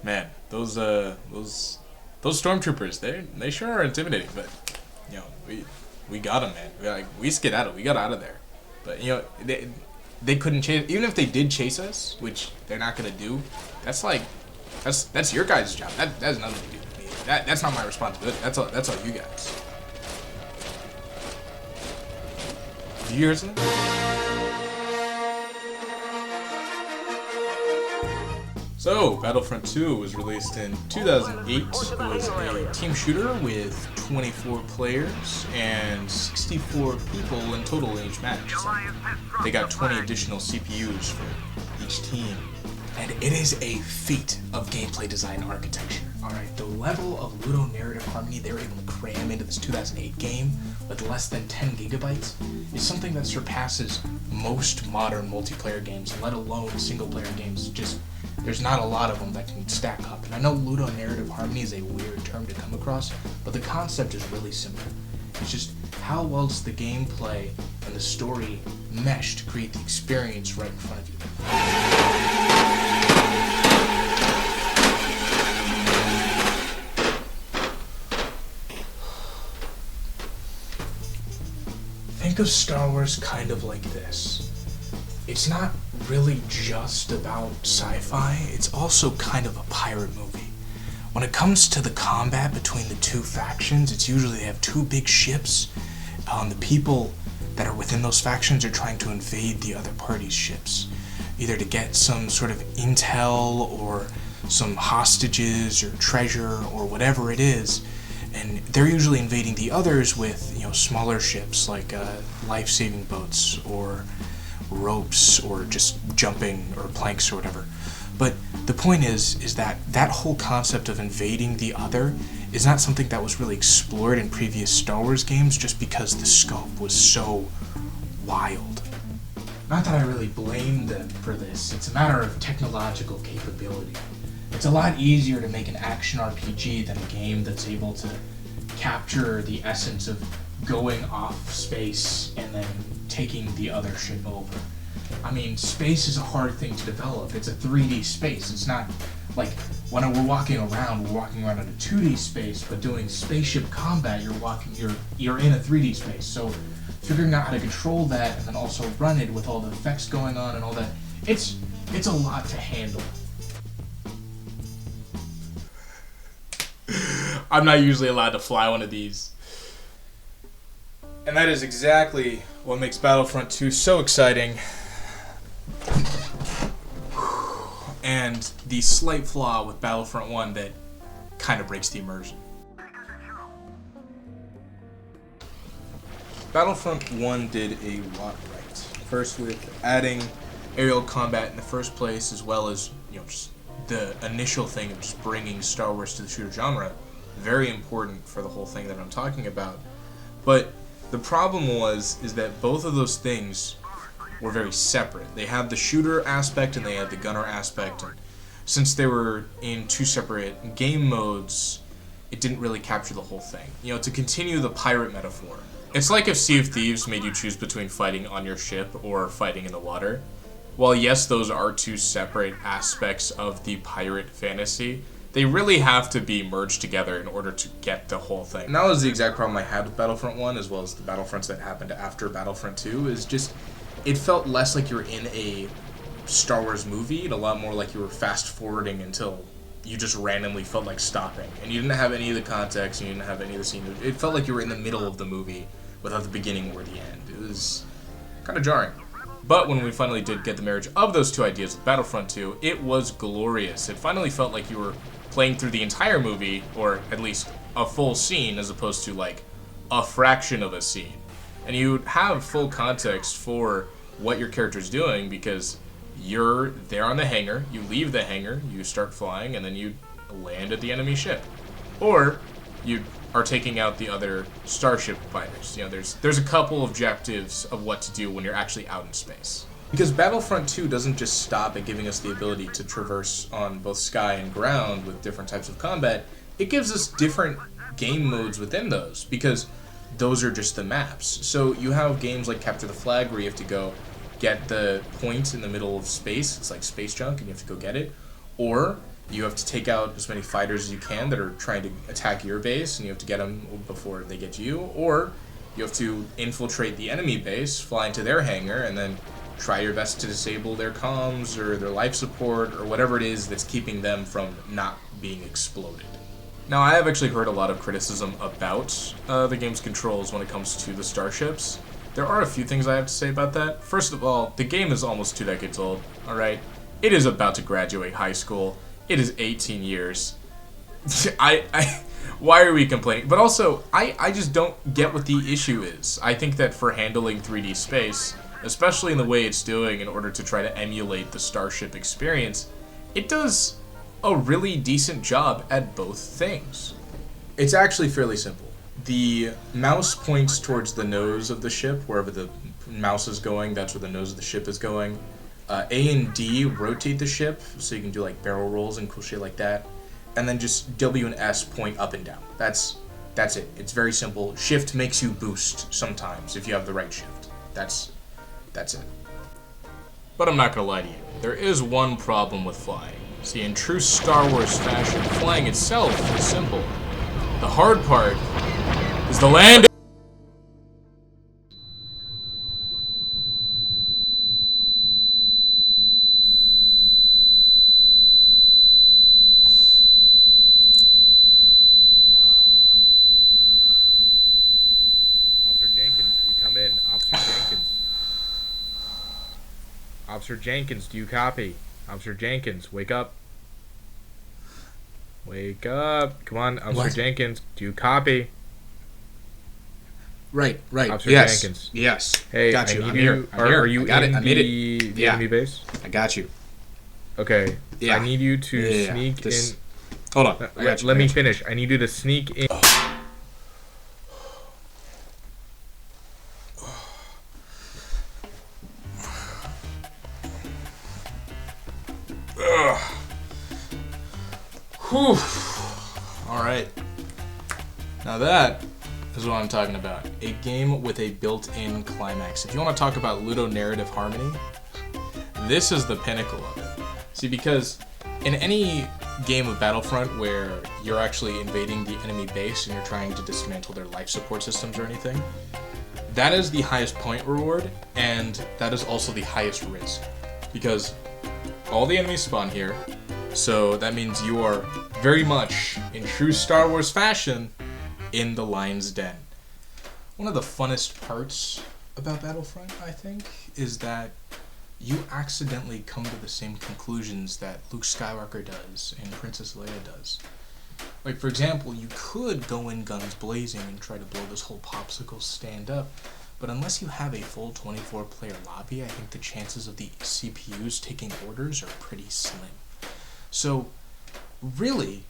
Man, those stormtroopers, they sure are intimidating. But we got them, man. We skedaddled. We got out of there. But they couldn't chase. Even if they did chase us, which they're not gonna do, that's your guys' job. That has nothing to do with me. That's not my responsibility. That's all you guys. Did you hear something? So, Battlefront 2 was released in 2008. It was a team shooter with 24 players and 64 people in total in each match. So they got 20 additional CPUs for each team. And it is a feat of gameplay design architecture. Alright, the level of ludonarrative harmony they were able to cram into this 2008 game with less than 10 gigabytes is something that surpasses most modern multiplayer games, let alone single-player games. There's not a lot of them that can stack up. And I know ludonarrative harmony is a weird term to come across, but the concept is really simple. It's just how well does the gameplay and the story mesh to create the experience right in front of you. Think of Star Wars kind of like this. It's not really just about sci-fi, it's also kind of a pirate movie. When it comes to the combat between the two factions, it's usually they have two big ships. The people that are within those factions are trying to invade the other party's ships, either to get some sort of intel or some hostages or treasure or whatever it is. And they're usually invading the others with, smaller ships like life-saving boats or ropes or just jumping or planks or whatever. But the point is that whole concept of invading the other is not something that was really explored in previous Star Wars games just because the scope was so wild. Not that I really blame them for this, it's a matter of technological capability. It's a lot easier to make an action RPG than a game that's able to capture the essence of going off space and then taking the other ship over. I mean, space is a hard thing to develop. It's a 3D space. It's not like when we're walking around in a 2D space, but doing spaceship combat, you're in a 3D space. So figuring out how to control that and then also run it with all the effects going on and all that, it's a lot to handle. I'm not usually allowed to fly one of these. And that is exactly what makes Battlefront 2 so exciting. And the slight flaw with Battlefront 1 that kind of breaks the immersion. Battlefront 1 did a lot right. First with adding aerial combat in the first place, as well as, just the initial thing of just bringing Star Wars to the shooter genre. Very important for the whole thing that I'm talking about. But the problem is that both of those things were very separate. They had the shooter aspect and they had the gunner aspect, and since they were in two separate game modes, it didn't really capture the whole thing. To continue the pirate metaphor, it's like if Sea of Thieves made you choose between fighting on your ship or fighting in the water. While yes, those are two separate aspects of the pirate fantasy, they really have to be merged together in order to get the whole thing. And that was the exact problem I had with Battlefront 1, as well as the Battlefronts that happened after Battlefront 2, is just, it felt less like you were in a Star Wars movie, and a lot more like you were fast-forwarding until you just randomly felt like stopping. And you didn't have any of the context, and you didn't have any of the scene. It felt like you were in the middle of the movie without the beginning or the end. It was kind of jarring. But when we finally did get the marriage of those two ideas with Battlefront 2, it was glorious. It finally felt like you were playing through the entire movie, or at least a full scene, as opposed to like a fraction of a scene. And you have full context for what your character's doing, because you're there on the hangar, you leave the hangar, you start flying, and then you land at the enemy ship. Or you are taking out the other starship fighters. There's a couple objectives of what to do when you're actually out in space. Because Battlefront 2 doesn't just stop at giving us the ability to traverse on both sky and ground with different types of combat, it gives us different game modes within those, because those are just the maps. So you have games like Capture the Flag where you have to go get the point in the middle of space. It's like space junk, and you have to go get it. Or you have to take out as many fighters as you can that are trying to attack your base, and you have to get them before they get you. Or you have to infiltrate the enemy base, fly into their hangar, and then try your best to disable their comms or their life support or whatever it is that's keeping them from not being exploded. Now, I have actually heard a lot of criticism about the game's controls when it comes to the starships. There are a few things I have to say about that. First of all, the game is almost 2 decades old, alright? It is about to graduate high school. It is 18 years. Why are we complaining? But also, I just don't get what the issue is. I think that for handling 3D space, especially in the way it's doing in order to try to emulate the Starship experience, it does a really decent job at both things. It's actually fairly simple. The mouse points towards the nose of the ship. Wherever the mouse is going, that's where the nose of the ship is going. A and D rotate the ship, so you can do like barrel rolls and cool shit like that. And then just W and S point up and down. That's it. It's very simple. Shift makes you boost sometimes if you have the right shift. That's it. But I'm not gonna lie to you. There is one problem with flying. See, in true Star Wars fashion, flying itself is simple. The hard part is the landing. Officer Jenkins, you come in. Officer Jenkins. Officer Jenkins, do you copy? Officer Jenkins, wake up. Wake up. Come on, Officer What? Jenkins, do you copy? Right. Officer Yes. Jenkins. Yes. Hey, Got you. I I'm need here. you. I'm here. Are you I got in it. I made the Yeah. enemy base? I got you. Okay. Yeah. I need you to Yeah. sneak This- in. Hold on. I got you. Let I me got you. finish. I need you to sneak in. Whew. Alright. Now that is what I'm talking about. A game with a built-in climax. If you want to talk about ludonarrative harmony, this is the pinnacle of it. See, because in any game of Battlefront where you're actually invading the enemy base and you're trying to dismantle their life support systems or anything, that is the highest point reward, and that is also the highest risk. Because all the enemies spawn here, so that means you are very much, in true Star Wars fashion, in the Lion's Den. One of the funnest parts about Battlefront, I think, is that you accidentally come to the same conclusions that Luke Skywalker does and Princess Leia does. Like, for example, you could go in guns blazing and try to blow this whole popsicle stand up, but unless you have a full 24-player lobby, I think the chances of the CPUs taking orders are pretty slim. So, really,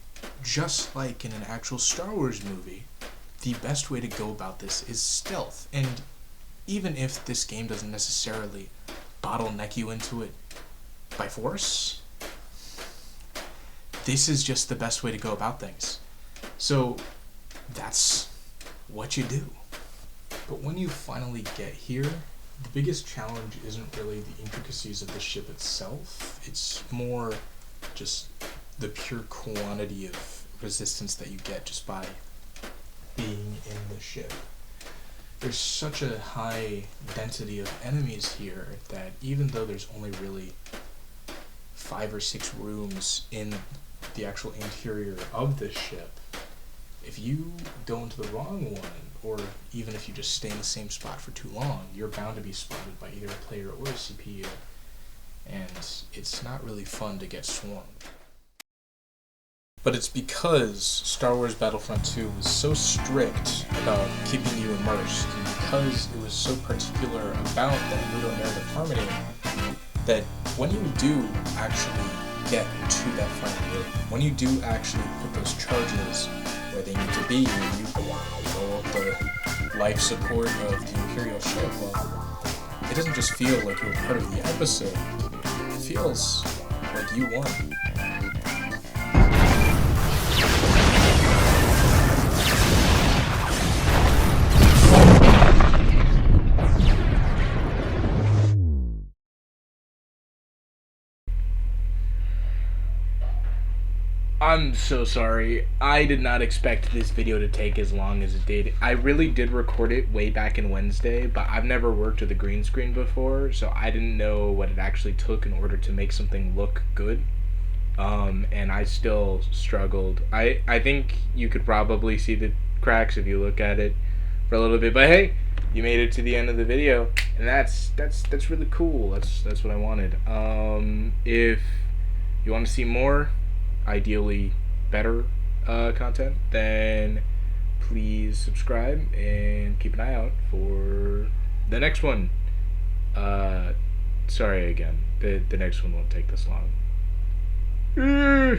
just like in an actual Star Wars movie, the best way to go about this is stealth. And even if this game doesn't necessarily bottleneck you into it by force, this is just the best way to go about things. So, that's what you do. But when you finally get here, the biggest challenge isn't really the intricacies of the ship itself. It's more just the pure quantity of resistance that you get just by being in the ship. There's such a high density of enemies here that even though there's only really 5 or 6 rooms in the actual interior of the ship, if you go into the wrong one, or even if you just stay in the same spot for too long, you're bound to be spotted by either a player or a CPU, and it's not really fun to get swarmed. But it's because Star Wars Battlefront 2 was so strict about keeping you immersed, and because it was so particular about that ludonarrative harmony, that when you do actually get to that final room, when you do actually put those charges where they need to be, and you blow up the life support of the Imperial ship, well, it doesn't just feel like you're part of the episode, it feels like you won. I'm so sorry. I did not expect this video to take as long as it did. I really did record it way back in Wednesday, but I've never worked with a green screen before, so I didn't know what it actually took in order to make something look good. And I still struggled. I think you could probably see the cracks if you look at it for a little bit, but hey, you made it to the end of the video, and that's really cool. That's what I wanted. If you want to see more, ideally better content, then please subscribe and keep an eye out for the next one. Sorry again. The next one won't take this long.